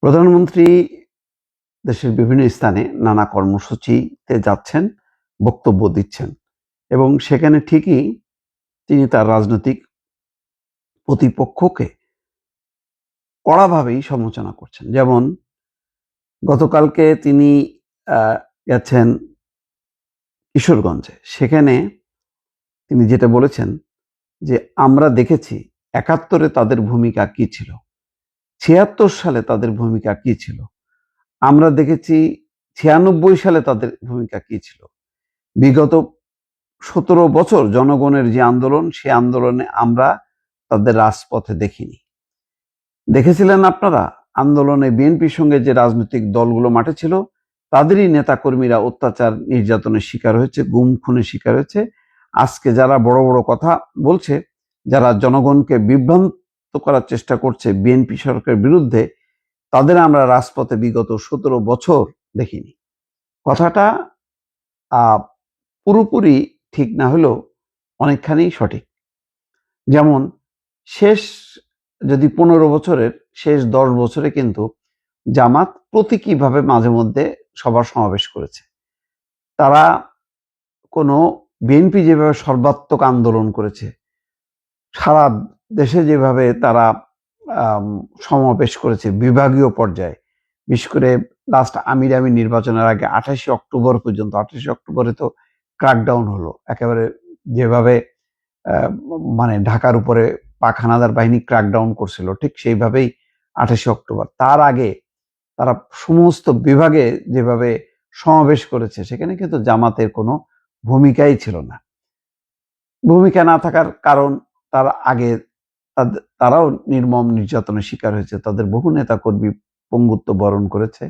প্রধানমন্ত্রী দেশের বিভিন্ন স্থানে নানা কর্মসূচিতে যাচ্ছেন, বক্তব্য দিচ্ছেন এবং সেখানে ঠিকই তিনি তার রাজনৈতিক প্রতিপক্ষকে কড়াভাবেই সমালোচনা করছেন। যেমন গতকালকে তিনি গেছেন কিশোরগঞ্জে। সেখানে তিনি যেটা বলেছেন যে, আমরা দেখেছি ৭১-এ তাদের ভূমিকা কি ছিল, ৭৬ সালে তাদের ভূমিকা কি ছিল, আমরা দেখেছি ৯৬ সালে তাদের ভূমিকা কি ছিল। বিগত ১৭ বছর জনগণের যে আন্দোলন, সে আন্দোলনে আমরা তাদের রাজপথে দেখিনি। দেখেছিলেন আপনারা আন্দোলনে বিএনপির সঙ্গে যে রাজনৈতিক দলগুলো মাঠে ছিল, তাদেরই নেতাকর্মীরা অত্যাচার নির্যাতনের শিকার হয়েছে, গুম খুনের শিকার হয়েছে। আজকে যারা বড় বড় কথা বলছে, যারা জনগণকে বিভ্রান্ত করার চেষ্টা করছে বিএনপি সরকারের বিরুদ্ধে, তাদের আমরা রাজপথে বিগত ১৭ বছর দেখিনি। কথাটা পুরোপুরি ঠিক না হলেও অনেকখানি সঠিক। যেমন শেষ যদি ১৫ বছরের শেষ ১০ বছরে কিন্তু জামাত প্রতীকীভাবে মাঝে মধ্যে সভা সমাবেশ করেছে। তারা কোনো বিএনপি যেভাবে সর্বাত্মক আন্দোলন করেছে, সারা দেশে যেভাবে তারা সমাবেশ করেছে বিভাগীয় পর্যায়ে, বিশেষ করে লাস্ট আমির নির্বাচনের আগে ২৮ অক্টোবর পর্যন্ত, ২৮ অক্টোবরে তো ক্র্যাকডাউন হলো একেবারে, যেভাবে মানে ঢাকার উপরে পাক হানাদার বাহিনী ক্র্যাকডাউন করছিল, ঠিক সেইভাবেই ২৮ অক্টোবর। তার আগে তারা সমস্ত বিভাগে যেভাবে সমাবেশ করেছে, সেখানে কিন্তু জামাতের কোনো ভূমিকাই ছিল না। ভূমিকা না থাকার কারণ, তার আগে তারাও নির্মম নির্যাতনের শিকার হয়েছে, তাদের বহু নেতা কর্মী পঙ্গুত্ব বরণ করেছে,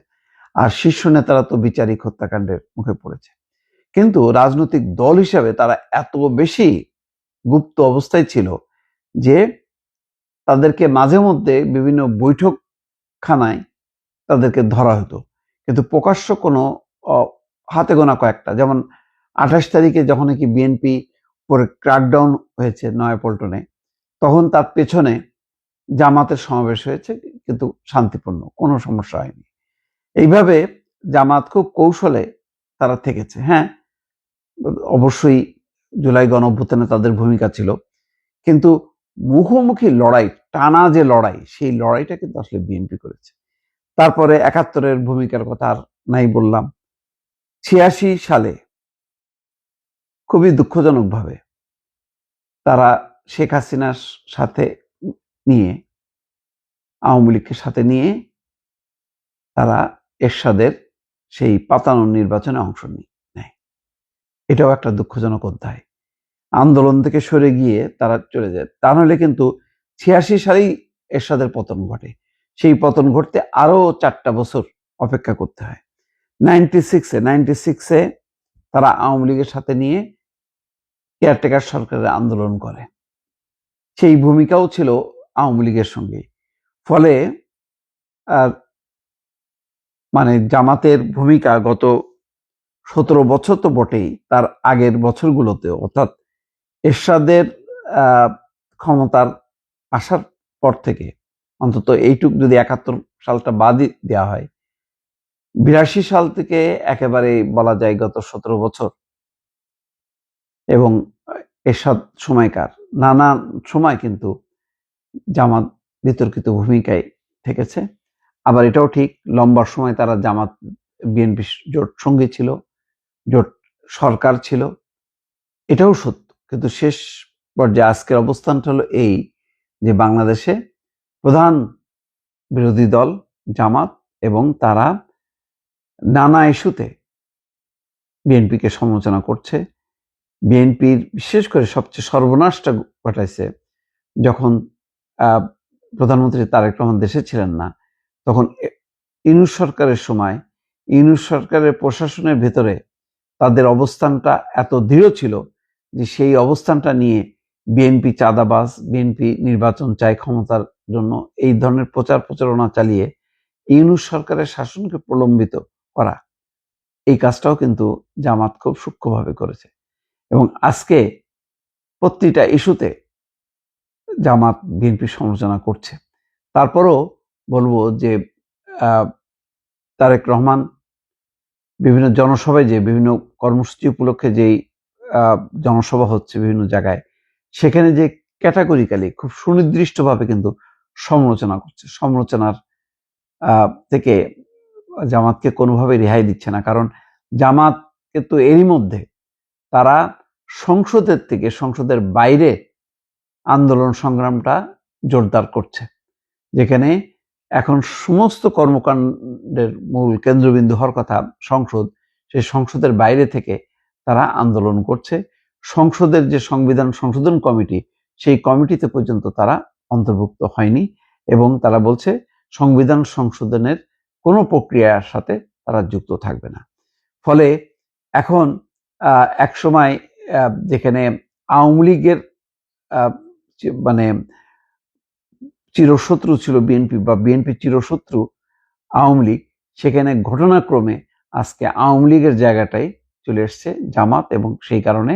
আর শীর্ষ নেতারা তো বিচারিক হত্যাকাণ্ডের মুখে পড়েছে। কিন্তু রাজনৈতিক দল হিসাবে তারা এত বেশি গুপ্ত অবস্থায় ছিল যে তাদেরকে মাঝে মধ্যে বিভিন্ন বৈঠকখানায় তাদেরকে ধরা হতো, কিন্তু প্রকাশ্য কোনো হাতে গোনা কয়েকটা, যেমন ২৮ তারিখে যখন নাকি বিএনপি পরে ক্র্যাকডাউন হয়েছে নয়াপল্টনে, তখন তার পেছনে জামাতের সমাবেশ হয়েছে, কিন্তু শান্তিপূর্ণ, কোনো সমস্যা হয়নি। এইভাবে জামাত খুব কৌশলে তারা থেকেছে। হ্যাঁ, অবশ্যই জুলাই গণঅভ্যুত্থানে তাদের ভূমিকা ছিল, কিন্তু মুখোমুখি লড়াই, টানা যে লড়াই, সেই লড়াইটা কিন্তু আসলে বিএনপি করেছে। তারপরে ৭১-এর ভূমিকার কথা আর নাই বললাম। ৮৬ সালে খুবই দুঃখজনকভাবে তারা শেখ হাসিনার সাথে নিয়ে, আওয়ামী লীগকে সাথে নিয়ে তারা এরশাদের সেই পাতানো নির্বাচনে অংশ নেয়। এটাও একটা দুঃখজনক অধ্যায়। আন্দোলন থেকে সরে গিয়ে তারা চলে যায়। তা নাহলে কিন্তু ৮৬ সালেই এরশাদের পতন ঘটে। সেই পতন ঘটতে আরো ৪টা বছর অপেক্ষা করতে হয়। 96-এ তারা আওয়ামী লীগের সাথে নিয়ে কেয়ারটেকার সরকারের আন্দোলন করে। সেই ভূমিকাও ছিল আওয়ামী লীগের সঙ্গে। ফলে মানে জামাতের ভূমিকা গত ১৭ বছর তো বটেই, তার আগের বছরগুলোতেও, অর্থাৎ এরশাদের ক্ষমতার আসার পর থেকে, অন্তত এইটুক যদি ৭১ সালটা বাদই দেওয়া হয়, ৮২ সাল থেকে একেবারে বলা যায় গত ১৭ বছর, এবং এরশাদ সময়কার নানা সময় কিন্তু জামাত বিতর্কিত ভূমিকায় থেকেছে। আবার এটাও ঠিক, লম্বা সময় তারা জামাত বিএনপি জোট সঙ্গী ছিল, জোট সরকার ছিল, এটাও সত্য। কিন্তু শেষ পর্যায়ে আজকের অবস্থানটা হলো এই, যে বাংলাদেশে প্রধান বিরোধী দল জামাত, এবং তারা নানা ইস্যুতে বিএনপিকে সমালোচনা করছে। বিএনপির বিশেষ করে সবচেয়ে সর্বনাশটা ঘটাইছে যখন প্রধানমন্ত্রী তারেক রহমান দেশে ছিলেন না, তখন ইউনূস সরকারের সময় ইউনূস সরকারের প্রশাসনের ভেতরে তাদের অবস্থানটা এত দৃঢ় ছিল যে সেই অবস্থানটা নিয়ে বিএনপি চাঁদাবাজ, বিএনপি নির্বাচন চায় ক্ষমতার জন্য, এই ধরনের প্রচার প্রচারণা চালিয়ে ইউনূস সরকারের শাসনকে প্রলম্বিত করা, এই কাজটাও কিন্তু জামাত খুব সূক্ষ্মভাবে করেছে। এবং আজকে প্রতিটা ইস্যুতে জামাত বিএনপির সমালোচনা করছে। তারপরও বলবো যে তারেক রহমান বিভিন্ন জনসভায় যে বিভিন্ন কর্মসূচি উপলক্ষে যেই জনসভা হচ্ছে বিভিন্ন জায়গায়, সেখানে যে ক্যাটাগরিক্যালি খুব সুনির্দিষ্টভাবে কিন্তু সমালোচনা করছে, সমালোচনার থেকে জামাতকে কোনোভাবে রেহাই দিচ্ছে না। কারণ জামাত কিন্তু এরই মধ্যে তারা সংসদের থেকে সংসদের বাইরে আন্দোলন সংগ্রামটা জোরদার করছে, যেখানে এখন সমস্ত কর্মকাণ্ডের মূল কেন্দ্রবিন্দু হওয়ার কথা সংসদ, সেই সংসদের বাইরে থেকে তারা আন্দোলন করছে। সংসদের যে সংবিধান সংশোধন কমিটি, সেই কমিটিতে পর্যন্ত তারা অন্তর্ভুক্ত হয়নি এবং তারা বলছে সংবিধান সংশোধনের কোনো প্রক্রিয়ার সাথে তারা যুক্ত থাকবে না। ফলে এখন এক সময় যেখানে আওয়ামী লীগের মানে চিরশত্রু ছিল বিএনপি বা বিএনপি চিরশত্রু আওয়ামী লীগ, সেখানে ঘটনাক্রমে আজকে আওয়ামী লীগের জায়গাটাই চলে এসছে জামাত, এবং সেই কারণে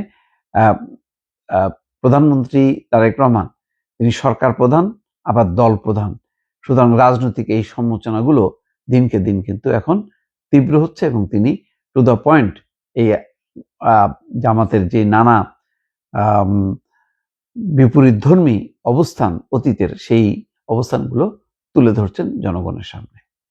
প্রধানমন্ত্রী তারেক রহমান তিনি সরকার প্রধান আবার দল প্রধান, সুতরাং রাজনৈতিক এই সমালোচনাগুলো দিনকে দিন কিন্তু এখন তীব্র হচ্ছে এবং তিনি টু দ্য পয়েন্ট এই জামাতের যে নানা বিপরীতধর্মী অবস্থান অতীতের, সেই অবস্থানগুলো তুলে ধরছেন জনগণের সামনে।